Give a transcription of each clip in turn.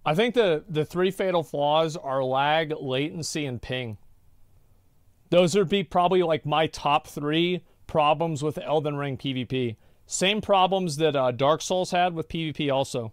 I think the three fatal flaws are lag, latency, and ping. Those would be probably like my top three problems with Elden Ring PvP. Same problems that Dark Souls had with PvP also.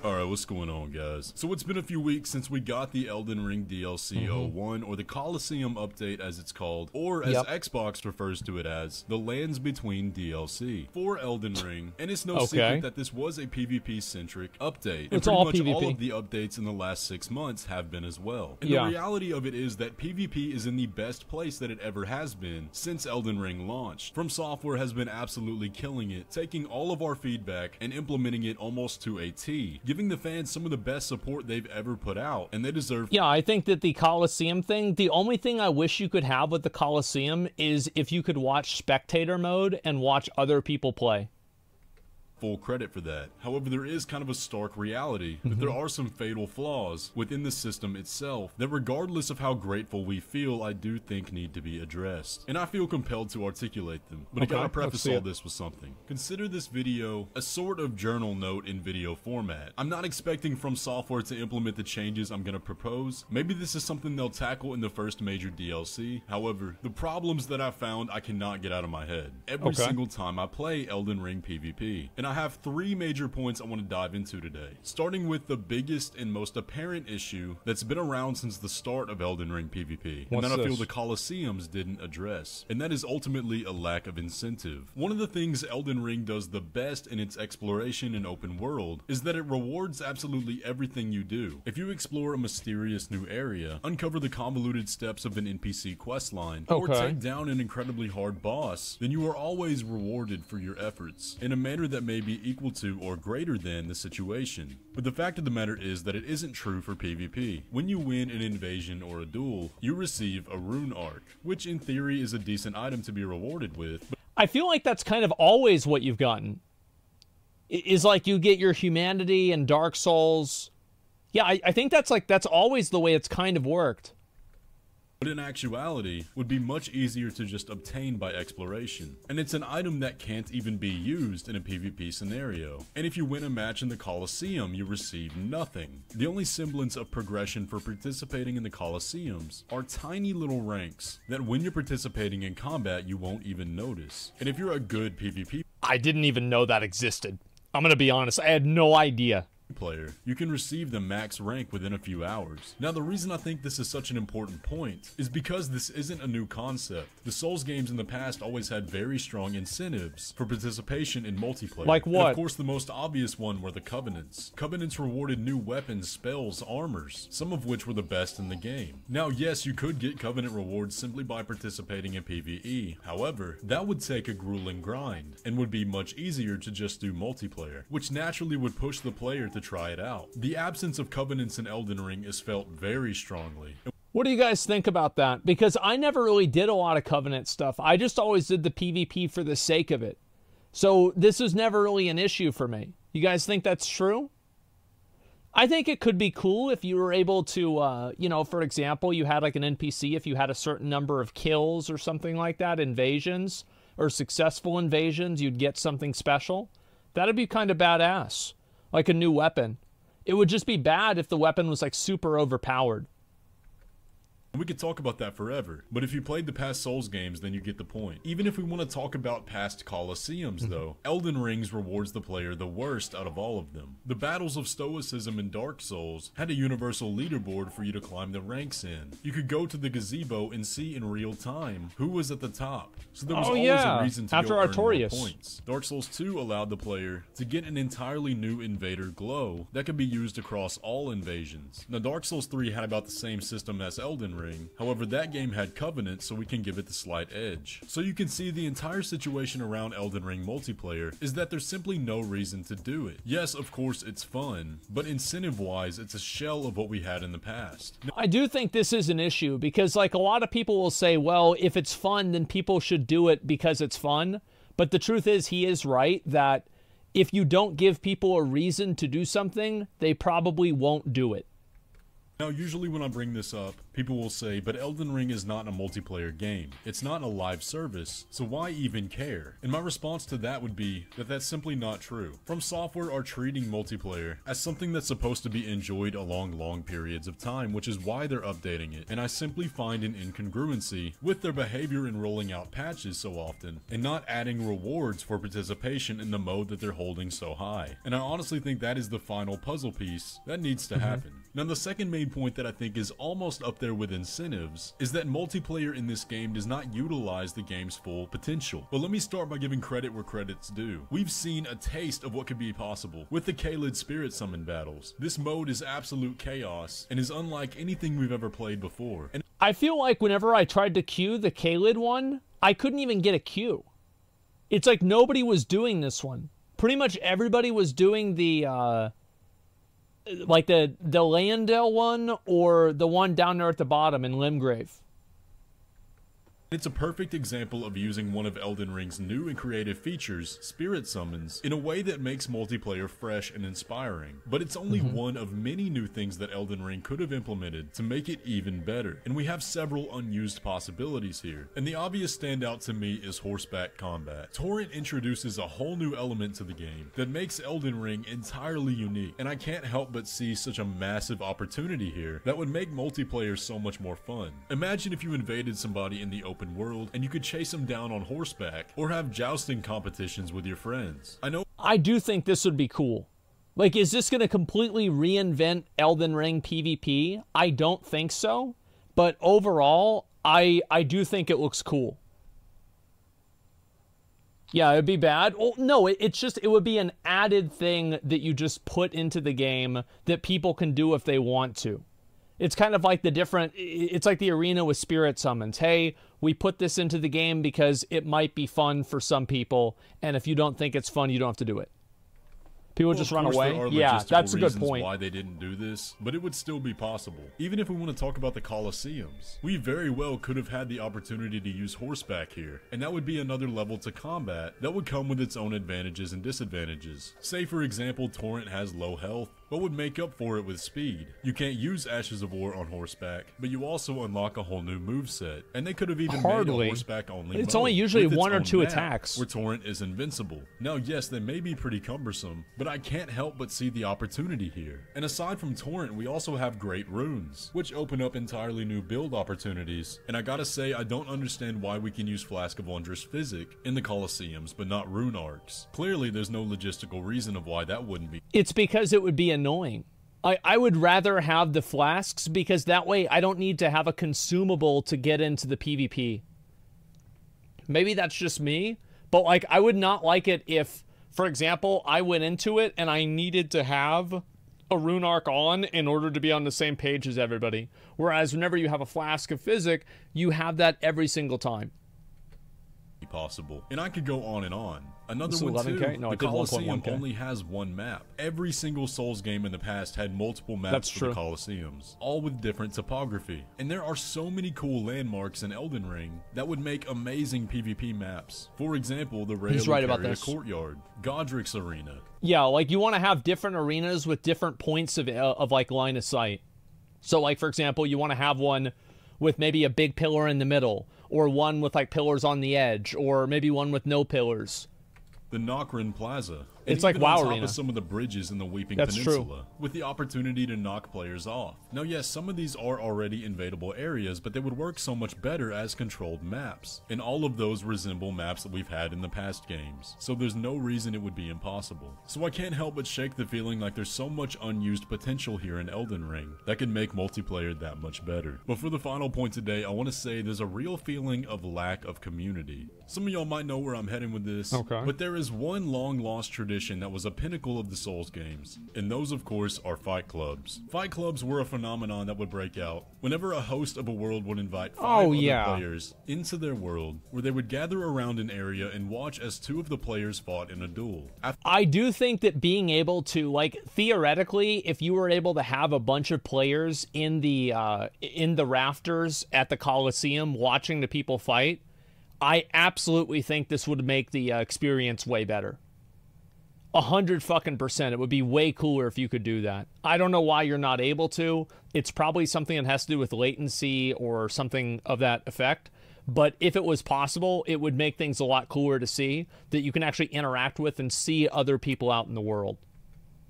Alright, what's going on, guys? So it's been a few weeks since we got the Elden Ring DLC 01, or the Colosseum update as it's called, or as Xbox refers to it as, the Lands Between DLC for Elden Ring. And it's no secret that this was a PvP-centric update. And pretty much all of the updates in the last 6 months have been as well. And the reality of it is that PvP is in the best place that it ever has been since Elden Ring launched. From Software has been absolutely killing it, taking all of our feedback and implementing it almost to a T, giving the fans some of the best support they've ever put out, and they deserve. Yeah, I think that the Colosseum thing, the only thing I wish you could have with the Colosseum is if you could watch spectator mode and watch other people play. Full credit for that. However, there is kind of a stark reality that there are some fatal flaws within the system itself that, regardless of how grateful we feel, I do think need to be addressed. And I feel compelled to articulate them. But I gotta preface all this with something. Consider this video a sort of journal note in video format. I'm not expecting From Software to implement the changes I'm gonna propose. Maybe this is something they'll tackle in the first major DLC. However, the problems that I found I cannot get out of my head every single time I play Elden Ring PvP. And I have 3 major points I want to dive into today, starting with the biggest and most apparent issue that's been around since the start of Elden Ring PvP, and that I feel the Colosseums didn't address, and that is ultimately a lack of incentive. One of the things Elden Ring does the best in its exploration and open world is that it rewards absolutely everything you do. If you explore a mysterious new area, uncover the convoluted steps of an NPC questline, or take down an incredibly hard boss, then you are always rewarded for your efforts in a manner that may be equal to or greater than the situation. But the fact of the matter is that it isn't true for PvP. When you win an invasion or a duel, you receive a rune arc, which in theory is a decent item to be rewarded with. I feel like that's kind of always what you've gotten. Is like you get your humanity and Dark Souls. Yeah, I think that's always the way it's kind of worked. But in actuality, would be much easier to just obtain by exploration. And it's an item that can't even be used in a PvP scenario. And if you win a match in the Colosseum, you receive nothing. The only semblance of progression for participating in the Colosseums are tiny little ranks that when you're participating in combat, you won't even notice. And if you're a good PvP I didn't even know that existed. I'm gonna be honest, I had no idea. Player, you can receive the max rank within a few hours. Now, the reason I think this is such an important point is because this isn't a new concept. The Souls games in the past always had very strong incentives for participation in multiplayer. Like what? And of course, the most obvious one were the Covenants. Covenants rewarded new weapons, spells, armors, some of which were the best in the game. Now, yes, you could get Covenant rewards simply by participating in PvE. However, that would take a grueling grind and would be much easier to just do multiplayer, which naturally would push the player to try it out. The absence of Covenants in Elden Ring is felt very strongly. What do you guys think about that? Because I never really did a lot of Covenant stuff. I just always did the PvP for the sake of it. So this was never really an issue for me. You guys think that's true? I think it could be cool if you were able to, you know, for example, you had like an NPC, if you had a certain number of kills or something like that, invasions, or successful invasions, you'd get something special. That'd be kind of badass. Like a new weapon. It would just be bad if the weapon was like super overpowered. We could talk about that forever, but if you played the past Souls games, then you get the point. Even if we want to talk about past Colosseums though, Elden Rings rewards the player the worst out of all of them. The Battles of Stoicism in Dark Souls had a universal leaderboard for you to climb the ranks in. You could go to the gazebo and see in real time who was at the top. So there was always a reason to go earn more points. Dark Souls 2 allowed the player to get an entirely new invader glow that could be used across all invasions. Now Dark Souls 3 had about the same system as Elden Ring. However, that game had Covenant, so we can give it the slight edge. So you can see the entire situation around Elden Ring multiplayer is that there's simply no reason to do it. Yes, of course, it's fun, but incentive-wise, it's a shell of what we had in the past. I do think this is an issue, because like a lot of people will say, well, if it's fun, then people should do it because it's fun. But the truth is, he is right that if you don't give people a reason to do something, they probably won't do it. Now, usually when I bring this up, People will say, but Elden Ring is not a multiplayer game. It's not a live service, so why even care? And my response to that would be that that's simply not true. From Software are treating multiplayer as something that's supposed to be enjoyed along long periods of time, which is why they're updating it. And I simply find an incongruency with their behavior in rolling out patches so often, and not adding rewards for participation in the mode that they're holding so high. And I honestly think that is the final puzzle piece that needs to happen. Now, the second main point that I think is almost up there with incentives is that multiplayer in this game does not utilize the game's full potential. But let me start by giving credit where credit's due. We've seen a taste of what could be possible with the Caelid Spirit Summon battles. This mode is absolute chaos and is unlike anything we've ever played before. And I feel like whenever I tried to queue the Caelid one, I couldn't even get a queue. It's like nobody was doing this one. Pretty much everybody was doing the like the Landell one or the one down there at the bottom in Limgrave. it's a perfect example of using one of Elden Ring's new and creative features, Spirit Summons, in a way that makes multiplayer fresh and inspiring. But it's only one of many new things that Elden Ring could have implemented to make it even better, and we have several unused possibilities here. And the obvious standout to me is horseback combat. Torrent introduces a whole new element to the game that makes Elden Ring entirely unique, and I can't help but see such a massive opportunity here that would make multiplayer so much more fun. Imagine if you invaded somebody in the open world and you could chase them down on horseback or have jousting competitions with your friends. I do think this would be cool. Like, is this going to completely reinvent Elden Ring PvP? I don't think so. But overall, I do think it looks cool. Yeah, it'd be bad. Well, no, it would be an added thing that you just put into the game that people can do if they want to. It's kind of like it's like the arena with spirit summons. Hey, we put this into the game because it might be fun for some people, and if you don't think it's fun, you don't have to do it. People just run away. Yeah, that's a good point. Why they didn't do this, but it would still be possible. Even if we want to talk about the Colosseums, we very well could have had the opportunity to use horseback here, and that would be another level to combat that would come with its own advantages and disadvantages. Say for example, Torrent has low health, but would make up for it with speed. You can't use Ashes of War on horseback, but you also unlock a whole new moveset, and they could have even made a horseback only It's mode only usually with one or its two own map, attacks. where Torrent is invincible. Now yes, they may be pretty cumbersome, but I can't help but see the opportunity here. And aside from Torrent, we also have Great Runes, which open up entirely new build opportunities. And I gotta say, I don't understand why we can use Flask of Wondrous Physic in the Colosseums, but not Rune Arcs. Clearly, there's no logistical reason of why that wouldn't be. It's because it would be annoying. I would rather have the flasks because that way I don't need to have a consumable to get into the PvP. Maybe that's just me, but like I would not like it if, for example, I went into it and I needed to have a rune arc on in order to be on the same page as everybody. Whereas whenever you have a Flask of Physic, you have that every single time. Possible. And I could go on and on. Another one too, no, the Colosseum only has one map. Every single Souls game in the past had multiple maps for the Colosseums, all with different topography. And there are so many cool landmarks in Elden Ring that would make amazing PvP maps. For example, the Raya Lucaria Courtyard, Godrick's Arena. Yeah, like you want to have different arenas with different points of like line of sight. So like, for example, you want to have one with maybe a big pillar in the middle, or one with like pillars on the edge, or maybe one with no pillars. The Nokrin Plaza. It's like WoW Arena. Of some of the bridges in the Weeping Peninsula, with the opportunity to knock players off. Now yes, some of these are already invadable areas, but they would work so much better as controlled maps. And all of those resemble maps that we've had in the past games, so there's no reason it would be impossible. So I can't help but shake the feeling like there's so much unused potential here in Elden Ring that could make multiplayer that much better. But for the final point today, I want to say there's a real feeling of lack of community. Some of y'all might know where I'm heading with this, but there is one long lost tradition that was a pinnacle of the Souls games, and those of course are fight clubs. Fight clubs were a phenomenon that would break out whenever a host of a world would invite five other players into their world, where they would gather around an area and watch as two of the players fought in a duel. I do think that being able to, like, theoretically, if you were able to have a bunch of players in the rafters at the Colosseum watching the people fight, I absolutely think this would make the experience way better. 100% it would be way cooler if you could do that. I don't know why you're not able to. It's probably something that has to do with latency or something of that effect. But if it was possible, it would make things a lot cooler to see, that you can actually interact with and see other people out in the world.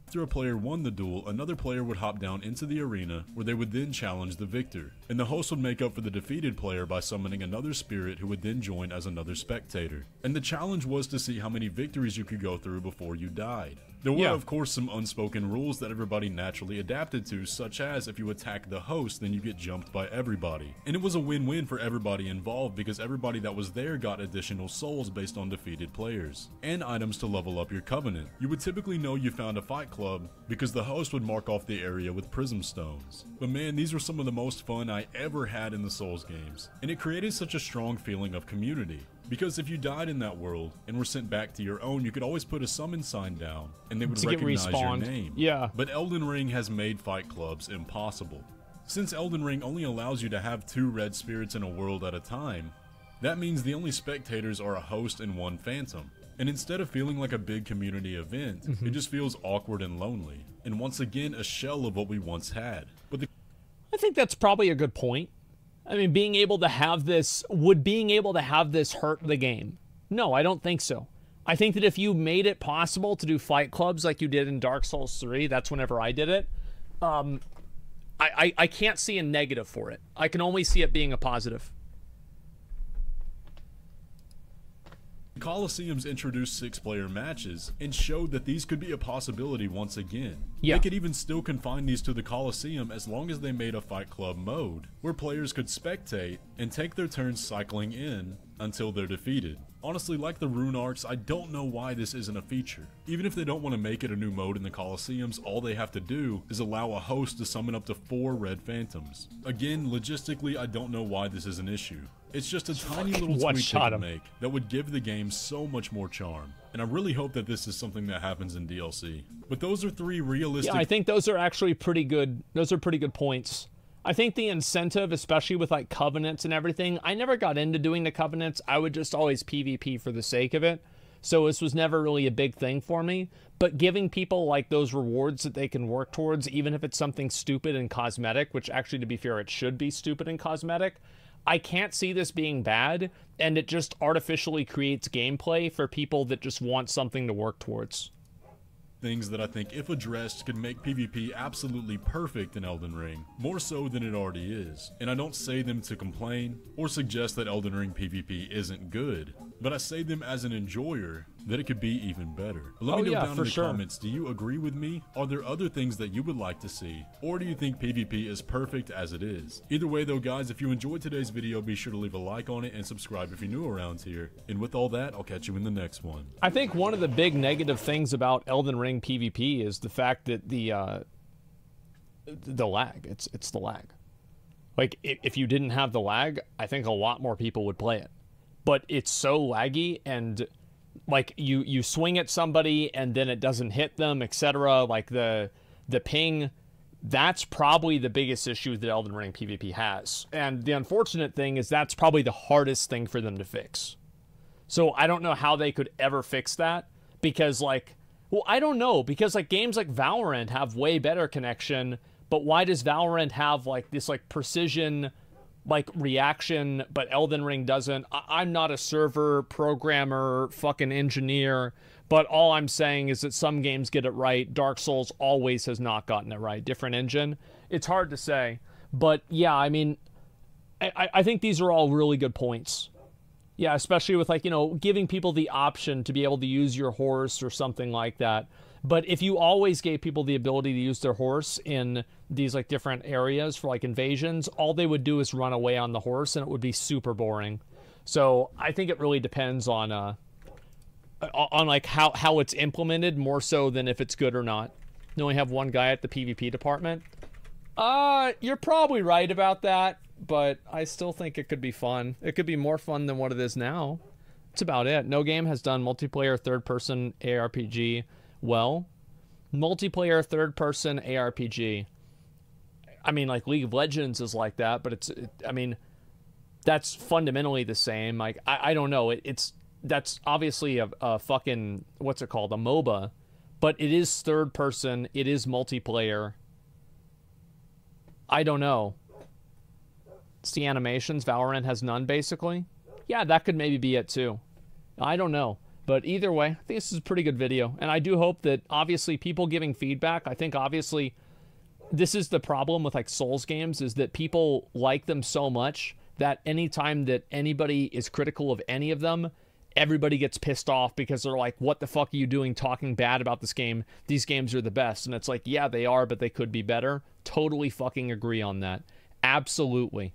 After a player won the duel, another player would hop down into the arena where they would then challenge the victor, and the host would make up for the defeated player by summoning another spirit who would then join as another spectator. And the challenge was to see how many victories you could go through before you died. There were, of course, some unspoken rules that everybody naturally adapted to, such as if you attack the host, then you get jumped by everybody. And it was a win-win for everybody involved because everybody that was there got additional souls based on defeated players, and items to level up your covenant. You would typically know you found a fight club because the host would mark off the area with prism stones. But man, these were some of the most fun I ever had in the Souls games, and it created such a strong feeling of community. Because if you died in that world and were sent back to your own, you could always put a summon sign down and they would recognize your name. Yeah. But Elden Ring has made fight clubs impossible. Since Elden Ring only allows you to have 2 red spirits in a world at a time, that means the only spectators are a host and 1 phantom. And instead of feeling like a big community event, it just feels awkward and lonely. And once again, a shell of what we once had. But I think that's probably a good point. I mean, being able to have this hurt the game? No, I don't think so. I think that if you made it possible to do fight clubs like you did in Dark Souls 3, that's whenever I did it, I can't see a negative for it. I can only see it being a positive. Colosseums introduced 6-player matches and showed that these could be a possibility once again. Yeah. They could even still confine these to the Colosseum as long as they made a Fight Club mode, where players could spectate and take their turns cycling in until they're defeated. Honestly, like the Rune Arcs, I don't know why this isn't a feature. Even if they don't want to make it a new mode in the Colosseums, all they have to do is allow a host to summon up to 4 red phantoms. Again, logistically, I don't know why this is an issue. It's just a tiny little tweak they can make that would give the game so much more charm. And I really hope that this is something that happens in DLC. But those are 3 realistic... Yeah, I think those are actually pretty good. Those are pretty good points. I think the incentive, especially with like covenants and everything, I never got into doing the covenants. I would just always PvP for the sake of it. So this was never really a big thing for me. But giving people like those rewards that they can work towards, even if it's something stupid and cosmetic, which actually, to be fair, it should be stupid and cosmetic, I can't see this being bad, and it just artificially creates gameplay for people that just want something to work towards. Things that I think, if addressed, could make PvP absolutely perfect in Elden Ring, more so than it already is. And I don't say them to complain, or suggest that Elden Ring PvP isn't good, but I say them as an enjoyer that it could be even better. But let me know down in the comments, do you agree with me? Are there other things that you would like to see? Or do you think PvP is perfect as it is? Either way though guys, if you enjoyed today's video, be sure to leave a like on it and subscribe if you're new around here. And with all that, I'll catch you in the next one. I think one of the big negative things about Elden Ring PvP is the fact that the lag. It's the lag. Like, if you didn't have the lag, I think a lot more people would play it. But it's so laggy, and like you swing at somebody and then it doesn't hit them, etc. Like the ping, that's probably the biggest issue that Elden Ring PvP has. And the unfortunate thing is that's probably the hardest thing for them to fix. So I don't know how they could ever fix that, because like, well, I don't know, because like games like Valorant have way better connection, but why does Valorant have like this like precision like reaction, but Elden Ring doesn't? I'm not a server programmer, fucking engineer, but all I'm saying is that some games get it right. Dark Souls always has not gotten it right. Different engine. It's hard to say, but yeah, I mean, I think these are all really good points. Yeah, especially with like, you know, giving people the option to be able to use your horse or something like that. But if you always gave people the ability to use their horse in these like different areas for like invasions, all they would do is run away on the horse and it would be super boring. So I think it really depends on like how it's implemented, more so than if it's good or not. You only have one guy at the PvP department. You're probably right about that, but I still think it could be fun. It could be more fun than what it is now. That's about it. No game has done multiplayer third-person ARPG well. Multiplayer third-person ARPG. I mean, like League of Legends is like that, but I mean, that's fundamentally the same. Like, I don't know. That's obviously a fucking, what's it called? A MOBA. But it is third person. It is multiplayer. I don't know. It's the animations. Valorant has none, basically. Yeah, that could maybe be it, too. I don't know. But either way, I think this is a pretty good video. And I do hope that, obviously, people giving feedback, I think, obviously, this is the problem with, like, Souls games, is that people like them so much that anytime that anybody is critical of any of them, everybody gets pissed off because they're like, what the fuck are you doing talking bad about this game? These games are the best. And it's like, yeah, they are, but they could be better. Totally fucking agree on that. Absolutely.